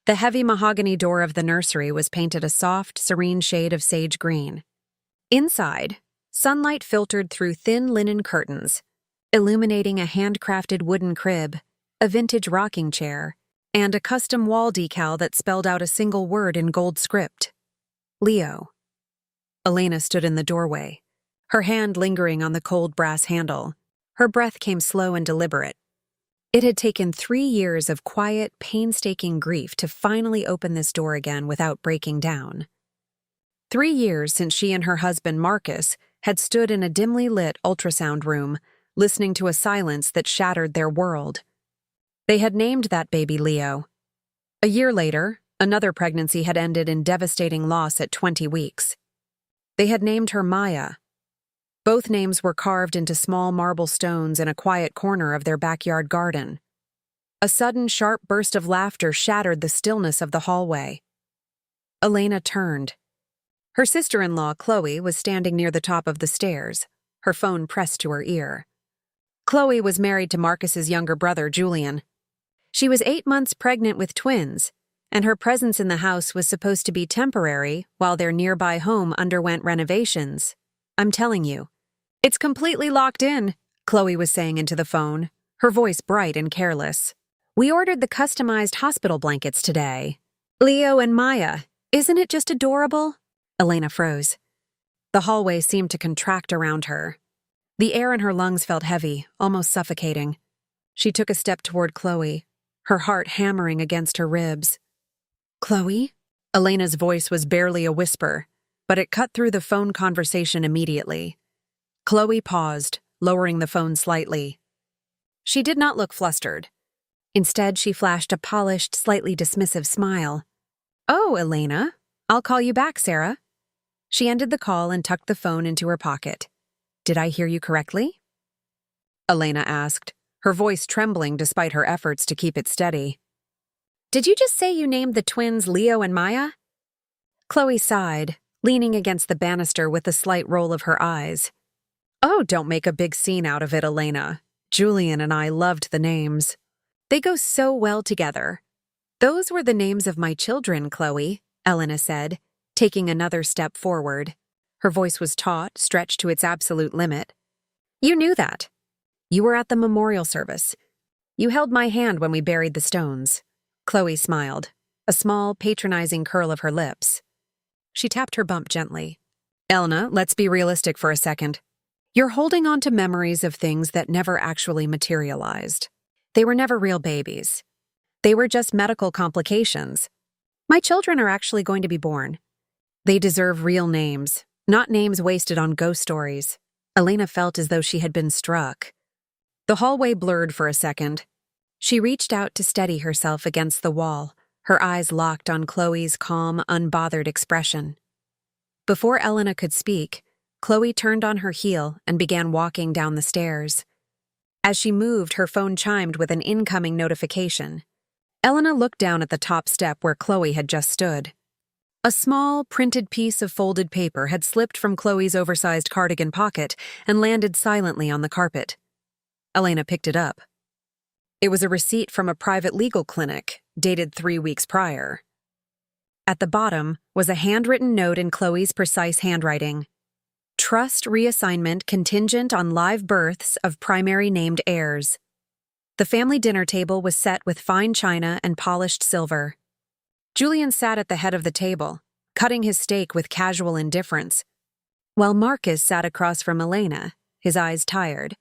The heavy mahogany door of the nursery was painted a soft, serene shade of sage green. Inside, sunlight filtered through thin linen curtains, illuminating a handcrafted wooden crib, a vintage rocking chair, and a custom wall decal that spelled out a single word in gold script: Leo. Elena stood in the doorway, her hand lingering on the cold brass handle. Her breath came slow and deliberate. It had taken 3 years of quiet, painstaking grief to finally open this door again without breaking down. 3 years since she and her husband, Marcus, had stood in a dimly lit ultrasound room, listening to a silence that shattered their world. They had named that baby Leo. A year later, another pregnancy had ended in devastating loss at 20 weeks. They had named her Maya. Both names were carved into small marble stones in a quiet corner of their backyard garden. A sudden, sharp burst of laughter shattered the stillness of the hallway. Elena turned. Her sister-in-law, Chloe, was standing near the top of the stairs, her phone pressed to her ear. Chloe was married to Marcus's younger brother, Julian. She was 8 months pregnant with twins, and her presence in the house was supposed to be temporary while their nearby home underwent renovations. I'm telling you, it's completely locked in, Chloe was saying into the phone, her voice bright and careless. We ordered the customized hospital blankets today. Leo and Maya, isn't it just adorable? Elena froze. The hallway seemed to contract around her. The air in her lungs felt heavy, almost suffocating. She took a step toward Chloe, her heart hammering against her ribs. Chloe? Elena's voice was barely a whisper, but it cut through the phone conversation immediately. Chloe paused, lowering the phone slightly. She did not look flustered. Instead, she flashed a polished, slightly dismissive smile. Oh, Elena, I'll call you back, Sarah. She ended the call and tucked the phone into her pocket. Did I hear you correctly? Elena asked, her voice trembling despite her efforts to keep it steady. Did you just say you named the twins Leo and Maya? Chloe sighed, leaning against the banister with a slight roll of her eyes. Oh, don't make a big scene out of it, Elena. Julian and I loved the names. They go so well together. Those were the names of my children, Chloe, Elena said, taking another step forward. Her voice was taut, stretched to its absolute limit. You knew that. You were at the memorial service. You held my hand when we buried the stones. Chloe smiled, a small, patronizing curl of her lips. She tapped her bump gently. Elena, let's be realistic for a second. You're holding on to memories of things that never actually materialized. They were never real babies. They were just medical complications. My children are actually going to be born. They deserve real names, not names wasted on ghost stories. Elena felt as though she had been struck. The hallway blurred for a second. She reached out to steady herself against the wall, her eyes locked on Chloe's calm, unbothered expression. Before Elena could speak, Chloe turned on her heel and began walking down the stairs. As she moved, her phone chimed with an incoming notification. Elena looked down at the top step where Chloe had just stood. A small, printed piece of folded paper had slipped from Chloe's oversized cardigan pocket and landed silently on the carpet. Elena picked it up. It was a receipt from a private legal clinic, dated 3 weeks prior. At the bottom was a handwritten note in Chloe's precise handwriting. Trust reassignment contingent on live births of primary named heirs. The family dinner table was set with fine china and polished silver. Julian sat at the head of the table, cutting his steak with casual indifference, while Marcus sat across from Elena, his eyes tired.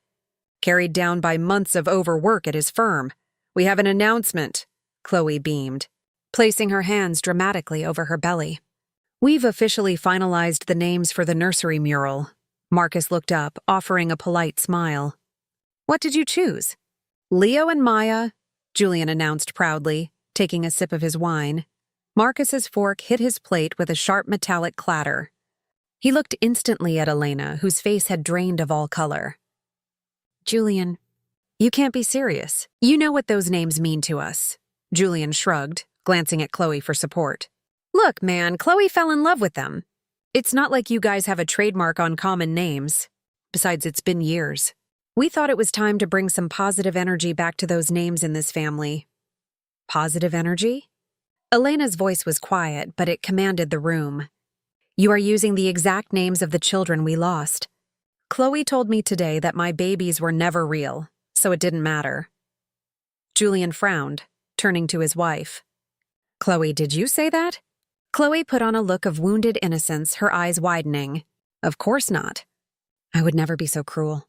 Carried down by months of overwork at his firm. We have an announcement, Chloe beamed, placing her hands dramatically over her belly. We've officially finalized the names for the nursery mural. Marcus looked up, offering a polite smile. What did you choose? Leo and Maya, Julian announced proudly, taking a sip of his wine. Marcus's fork hit his plate with a sharp metallic clatter. He looked instantly at Elena, whose face had drained of all color. Julian, you can't be serious. You know what those names mean to us. Julian shrugged, glancing at Chloe for support. Look, man, Chloe fell in love with them. It's not like you guys have a trademark on common names. Besides, it's been years. We thought it was time to bring some positive energy back to those names in this family. Positive energy? Elena's voice was quiet, but it commanded the room. You are using the exact names of the children we lost. Chloe told me today that my babies were never real, so it didn't matter. Julian frowned, turning to his wife. Chloe, did you say that? Chloe put on a look of wounded innocence, her eyes widening. Of course not. I would never be so cruel.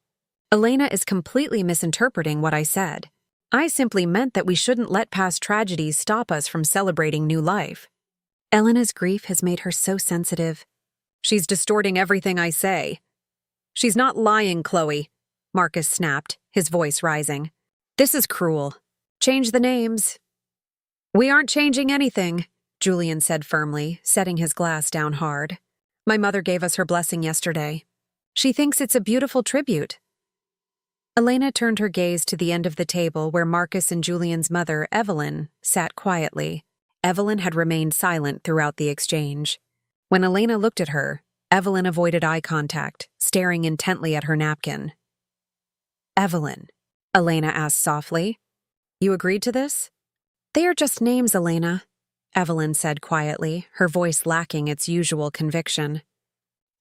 Elena is completely misinterpreting what I said. I simply meant that we shouldn't let past tragedies stop us from celebrating new life. Elena's grief has made her so sensitive. She's distorting everything I say. She's not lying, Chloe, Marcus snapped, his voice rising. This is cruel. Change the names. We aren't changing anything, Julian said firmly, setting his glass down hard. My mother gave us her blessing yesterday. She thinks it's a beautiful tribute. Elena turned her gaze to the end of the table where Marcus and Julian's mother, Evelyn, sat quietly. Evelyn had remained silent throughout the exchange. When Elena looked at her, Evelyn avoided eye contact, staring intently at her napkin. Evelyn, Elena asked softly, you agreed to this? They are just names, Elena, Evelyn said quietly, her voice lacking its usual conviction.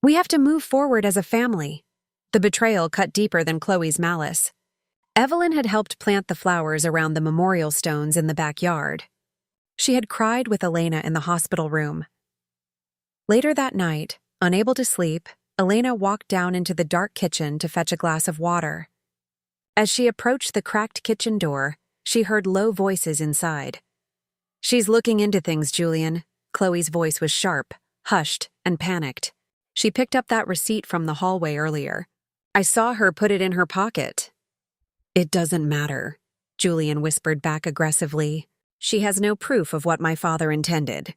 We have to move forward as a family. The betrayal cut deeper than Chloe's malice. Evelyn had helped plant the flowers around the memorial stones in the backyard. She had cried with Elena in the hospital room. Later that night, unable to sleep, Elena walked down into the dark kitchen to fetch a glass of water. As she approached the cracked kitchen door, she heard low voices inside. She's looking into things, Julian. Chloe's voice was sharp, hushed, and panicked. She picked up that receipt from the hallway earlier. I saw her put it in her pocket. It doesn't matter, Julian whispered back aggressively. She has no proof of what my father intended.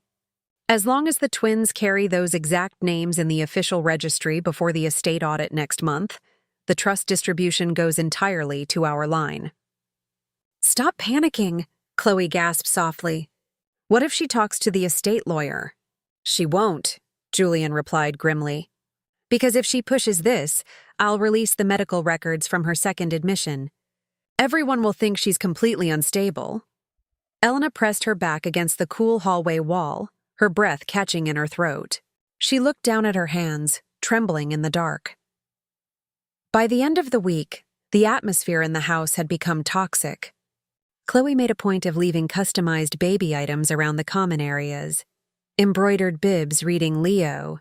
As long as the twins carry those exact names in the official registry before the estate audit next month, the trust distribution goes entirely to our line. Stop panicking, Chloe gasped softly. What if she talks to the estate lawyer? She won't, Julian replied grimly. Because if she pushes this, I'll release the medical records from her second admission. Everyone will think she's completely unstable. Elena pressed her back against the cool hallway wall, her breath catching in her throat. She looked down at her hands, trembling in the dark. By the end of the week, the atmosphere in the house had become toxic. Chloe made a point of leaving customized baby items around the common areas. Embroidered bibs reading Leo.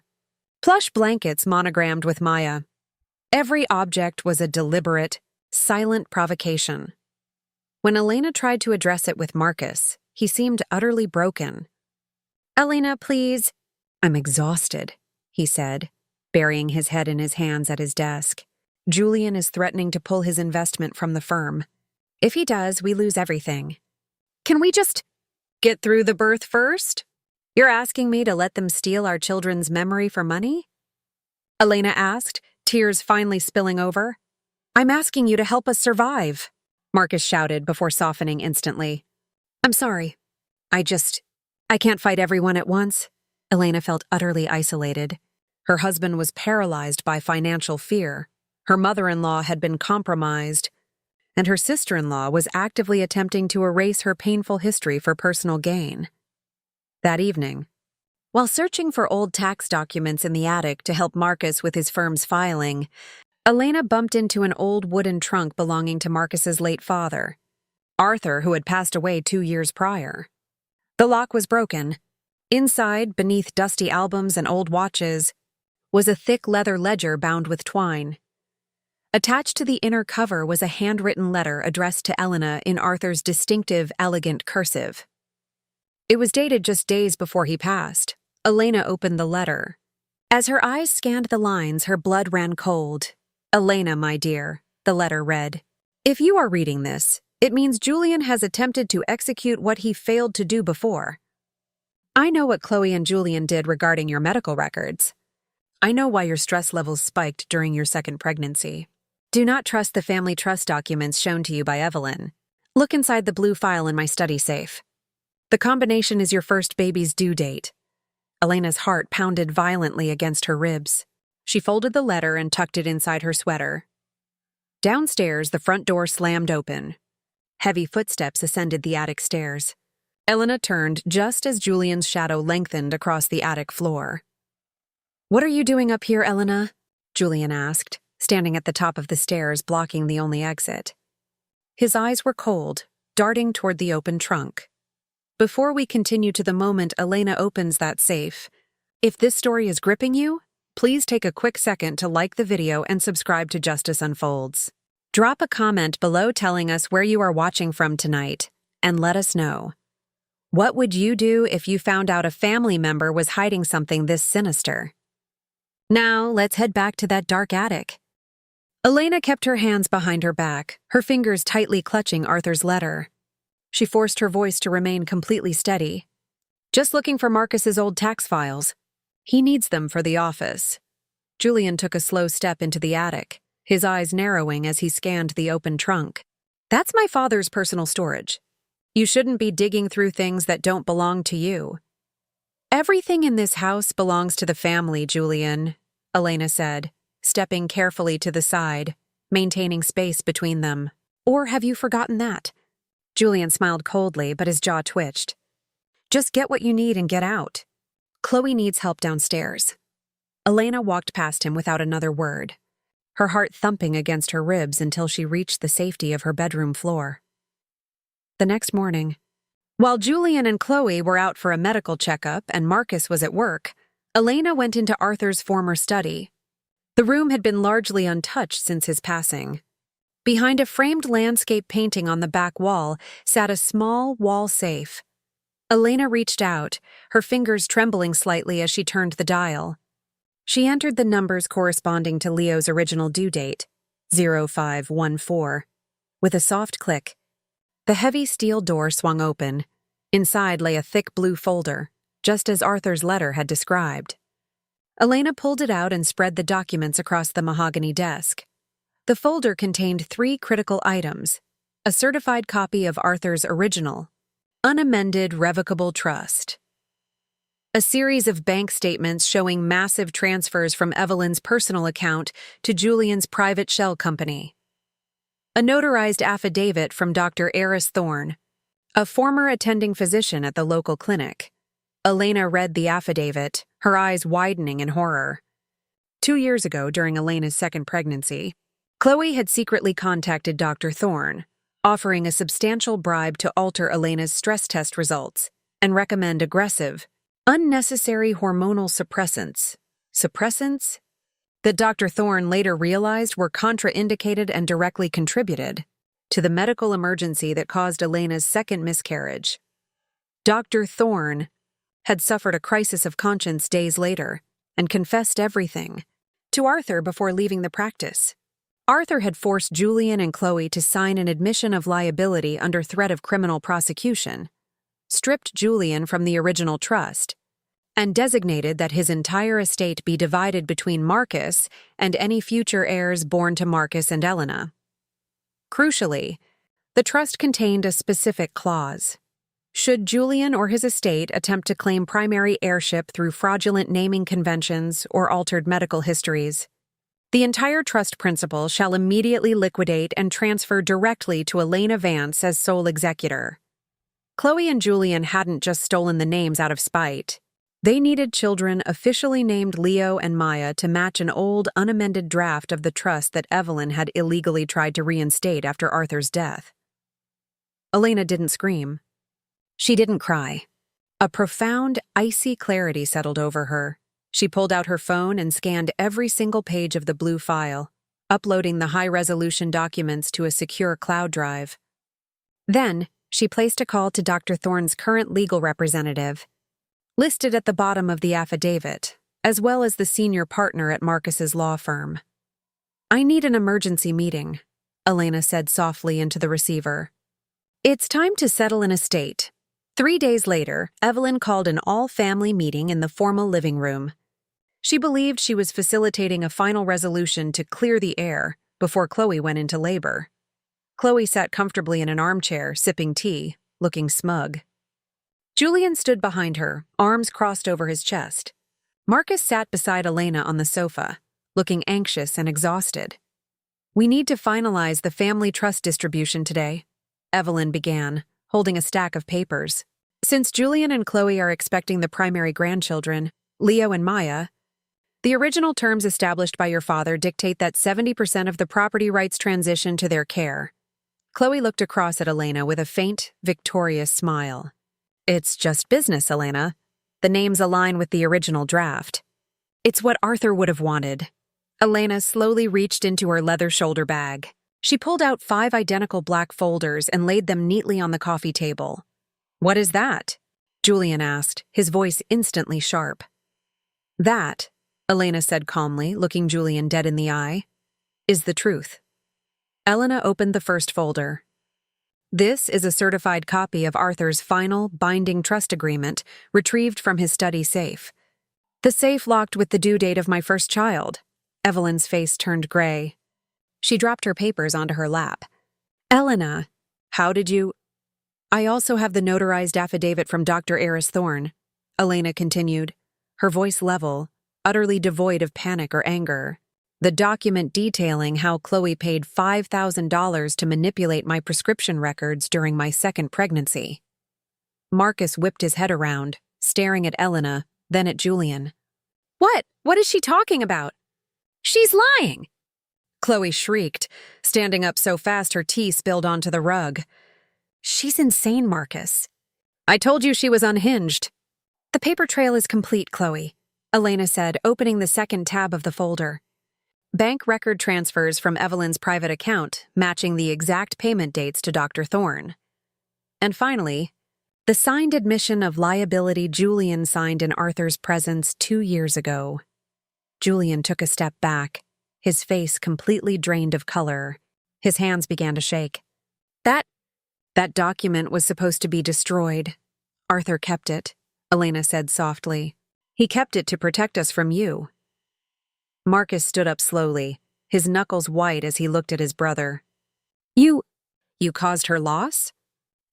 Plush blankets monogrammed with Maya. Every object was a deliberate, silent provocation. When Elena tried to address it with Marcus, he seemed utterly broken. Elena, please. I'm exhausted, he said, burying his head in his hands at his desk. Julian is threatening to pull his investment from the firm. If he does, we lose everything. Can we just get through the birth first? You're asking me to let them steal our children's memory for money? Elena asked, tears finally spilling over. I'm asking you to help us survive, Marcus shouted before softening instantly. I'm sorry. I can't fight everyone at once. Elena felt utterly isolated. Her husband was paralyzed by financial fear. Her mother-in-law had been compromised, and her sister-in-law was actively attempting to erase her painful history for personal gain. That evening, while searching for old tax documents in the attic to help Marcus with his firm's filing, Elena bumped into an old wooden trunk belonging to Marcus's late father, Arthur, who had passed away 2 years prior. The lock was broken. Inside, beneath dusty albums and old watches, was a thick leather ledger bound with twine. Attached to the inner cover was a handwritten letter addressed to Elena in Arthur's distinctive, elegant cursive. It was dated just days before he passed. Elena opened the letter. As her eyes scanned the lines, her blood ran cold. Elena, my dear, the letter read. If you are reading this, it means Julian has attempted to execute what he failed to do before. I know what Chloe and Julian did regarding your medical records. I know why your stress levels spiked during your second pregnancy. Do not trust the family trust documents shown to you by Evelyn. Look inside the blue file in my study safe. The combination is your first baby's due date. Elena's heart pounded violently against her ribs. She folded the letter and tucked it inside her sweater. Downstairs, the front door slammed open. Heavy footsteps ascended the attic stairs. Elena turned just as Julian's shadow lengthened across the attic floor. "What are you doing up here, Elena?" Julian asked, standing at the top of the stairs blocking the only exit. His eyes were cold, darting toward the open trunk. "Before we continue to the moment Elena opens that safe, if this story is gripping you, please take a quick second to like the video and subscribe to Justice Unfolds. Drop a comment below telling us where you are watching from tonight, and let us know. What would you do if you found out a family member was hiding something this sinister? Now, let's head back to that dark attic." Elena kept her hands behind her back, her fingers tightly clutching Arthur's letter. She forced her voice to remain completely steady. "Just looking for Marcus's old tax files. He needs them for the office." Julian took a slow step into the attic, his eyes narrowing as he scanned the open trunk. "That's my father's personal storage. You shouldn't be digging through things that don't belong to you." "Everything in this house belongs to the family, Julian," Elena said, stepping carefully to the side, maintaining space between them. "Or have you forgotten that?" Julian smiled coldly, but his jaw twitched. "Just get what you need and get out. Chloe needs help downstairs." Elena walked past him without another word, her heart thumping against her ribs until she reached the safety of her bedroom floor. The next morning, while Julian and Chloe were out for a medical checkup and Marcus was at work, Elena went into Arthur's former study. The room had been largely untouched since his passing. Behind a framed landscape painting on the back wall sat a small wall safe. Elena reached out, her fingers trembling slightly as she turned the dial. She entered the numbers corresponding to Leo's original due date, 0514. With a soft click, the heavy steel door swung open. Inside lay a thick blue folder, just as Arthur's letter had described. Elena pulled it out and spread the documents across the mahogany desk. The folder contained 3 critical items: a certified copy of Arthur's original, unamended revocable trust, a series of bank statements showing massive transfers from Evelyn's personal account to Julian's private shell company, a notarized affidavit from Dr. Eris Thorne, a former attending physician at the local clinic. Elena read the affidavit, her eyes widening in horror. 2 years ago, during Elena's second pregnancy, Chloe had secretly contacted Dr. Thorne, offering a substantial bribe to alter Elena's stress test results and recommend aggressive, unnecessary hormonal suppressants. Suppressants that Dr. Thorne later realized were contraindicated and directly contributed to the medical emergency that caused Elena's second miscarriage. Dr. Thorne had suffered a crisis of conscience days later and confessed everything to Arthur before leaving the practice. Arthur had forced Julian and Chloe to sign an admission of liability under threat of criminal prosecution, stripped Julian from the original trust, and designated that his entire estate be divided between Marcus and any future heirs born to Marcus and Elena. Crucially, the trust contained a specific clause. Should Julian or his estate attempt to claim primary heirship through fraudulent naming conventions or altered medical histories, the entire trust principal shall immediately liquidate and transfer directly to Elena Vance as sole executor. Chloe and Julian hadn't just stolen the names out of spite. They needed children officially named Leo and Maya to match an old, unamended draft of the trust that Evelyn had illegally tried to reinstate after Arthur's death. Elena didn't scream. She didn't cry. A profound, icy clarity settled over her. She pulled out her phone and scanned every single page of the blue file, uploading the high-resolution documents to a secure cloud drive. Then, she placed a call to Dr. Thorne's current legal representative, listed at the bottom of the affidavit, as well as the senior partner at Marcus's law firm. "I need an emergency meeting," Elena said softly into the receiver. "It's time to settle an estate." 3 days later, Evelyn called an all-family meeting in the formal living room. She believed she was facilitating a final resolution to clear the air before Chloe went into labor. Chloe sat comfortably in an armchair, sipping tea, looking smug. Julian stood behind her, arms crossed over his chest. Marcus sat beside Elena on the sofa, looking anxious and exhausted. "We need to finalize the family trust distribution today," Evelyn began, holding a stack of papers. Since Julian and Chloe are expecting the primary grandchildren, Leo and Maya, the original terms established by your father dictate that 70% of the property rights transition to their care. Chloe looked across at Elena with a faint, victorious smile. It's just business, Elena. The names align with the original draft. It's what Arthur would have wanted. Elena slowly reached into her leather shoulder bag. She pulled out 5 identical black folders and laid them neatly on the coffee table. What is that? Julian asked, his voice instantly sharp. That, Elena said calmly, looking Julian dead in the eye, is the truth. Elena opened the first folder. This is a certified copy of Arthur's final, binding trust agreement retrieved from his study safe. The safe locked with the due date of my first child. Evelyn's face turned gray. She dropped her papers onto her lap. Elena, how did you... I also have the notarized affidavit from Dr. Eris Thorne, Elena continued, her voice level, utterly devoid of panic or anger. The document detailing how Chloe paid $5,000 to manipulate my prescription records during my second pregnancy. Marcus whipped his head around, staring at Elena, then at Julian. What? What is she talking about? She's lying! Chloe shrieked, standing up so fast her tea spilled onto the rug. She's insane, Marcus. I told you she was unhinged. The paper trail is complete, Chloe, Elena said, opening the second tab of the folder. Bank record transfers from Evelyn's private account, matching the exact payment dates to Dr. Thorne. And finally, the signed admission of liability Julian signed in Arthur's presence 2 years ago. Julian took a step back, his face completely drained of color. His hands began to shake. That document was supposed to be destroyed. Arthur kept it, Elena said softly. He kept it to protect us from you. Marcus stood up slowly, his knuckles white as he looked at his brother. You caused her loss?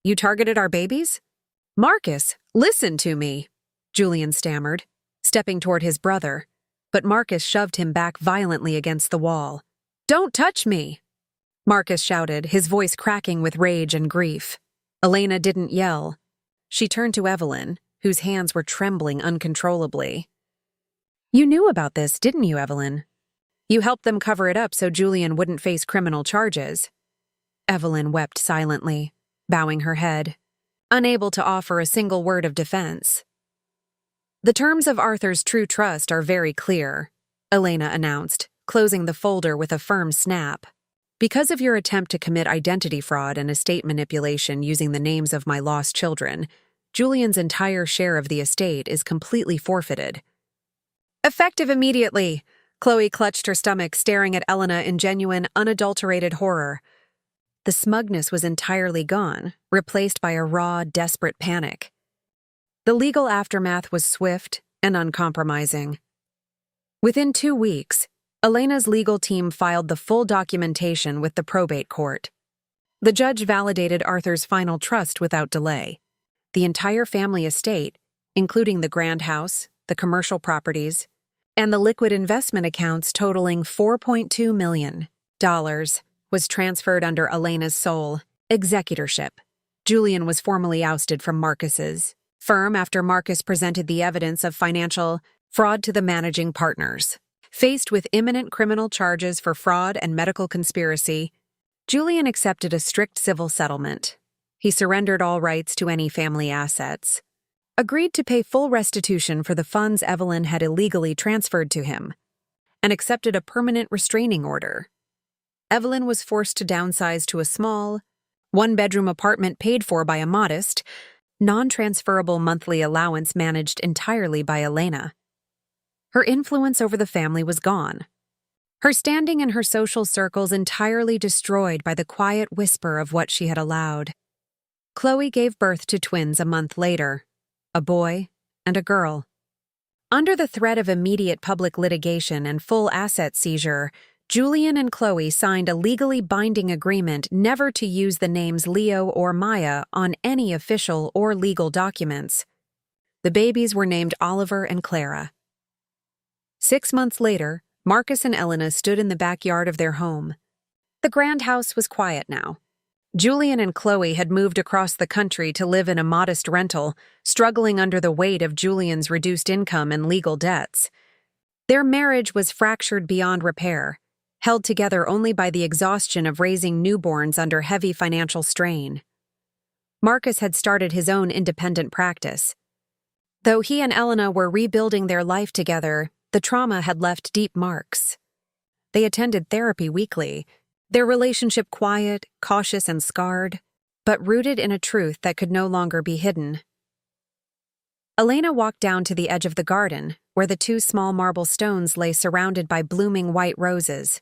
You targeted our babies? Marcus, listen to me, Julian stammered, stepping toward his brother, but Marcus shoved him back violently against the wall. Don't touch me! Marcus shouted, his voice cracking with rage and grief. Elena didn't yell. She turned to Evelyn, whose hands were trembling uncontrollably. You knew about this, didn't you, Evelyn? You helped them cover it up so Julian wouldn't face criminal charges. Evelyn wept silently, bowing her head, unable to offer a single word of defense. The terms of Arthur's true trust are very clear, Elena announced, closing the folder with a firm snap. Because of your attempt to commit identity fraud and estate manipulation using the names of my lost children, Julian's entire share of the estate is completely forfeited. Effective immediately! Chloe clutched her stomach, staring at Elena in genuine, unadulterated horror. The smugness was entirely gone, replaced by a raw, desperate panic. The legal aftermath was swift and uncompromising. Within 2 weeks, Elena's legal team filed the full documentation with the probate court. The judge validated Arthur's final trust without delay. The entire family estate, including the grand house, the commercial properties, and the liquid investment accounts totaling $4.2 million, was transferred under Elena's sole executorship. Julian was formally ousted from Marcus's firm after Marcus presented the evidence of financial fraud to the managing partners. Faced with imminent criminal charges for fraud and medical conspiracy, Julian accepted a strict civil settlement. He surrendered all rights to any family assets, agreed to pay full restitution for the funds Evelyn had illegally transferred to him, and accepted a permanent restraining order. Evelyn was forced to downsize to a small, 1-bedroom apartment paid for by a modest, non-transferable monthly allowance managed entirely by Elena. Her influence over the family was gone. Her standing in her social circles entirely destroyed by the quiet whisper of what she had allowed. Chloe gave birth to twins a month later, a boy and a girl. Under the threat of immediate public litigation and full asset seizure, Julian and Chloe signed a legally binding agreement never to use the names Leo or Maya on any official or legal documents. The babies were named Oliver and Clara. 6 months later, Marcus and Elena stood in the backyard of their home. The grand house was quiet now. Julian and Chloe had moved across the country to live in a modest rental, struggling under the weight of Julian's reduced income and legal debts. Their marriage was fractured beyond repair, held together only by the exhaustion of raising newborns under heavy financial strain. Marcus had started his own independent practice. Though he and Elena were rebuilding their life together, the trauma had left deep marks. They attended therapy weekly, their relationship quiet, cautious, and scarred, but rooted in a truth that could no longer be hidden. Elena walked down to the edge of the garden, where the two small marble stones lay surrounded by blooming white roses.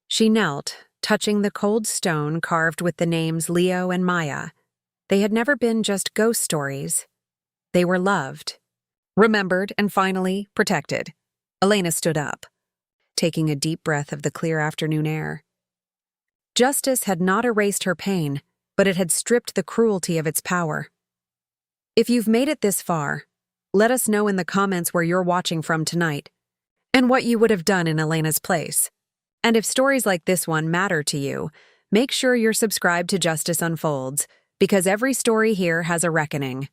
She knelt, touching the cold stone carved with the names Leo and Maya. They had never been just ghost stories. They were loved, remembered, and finally protected. Elena stood up, taking a deep breath of the clear afternoon air. Justice had not erased her pain, but it had stripped the cruelty of its power. If you've made it this far, let us know in the comments where you're watching from tonight, and what you would have done in Elena's place. And if stories like this one matter to you, make sure you're subscribed to Justice Unfolds, because every story here has a reckoning.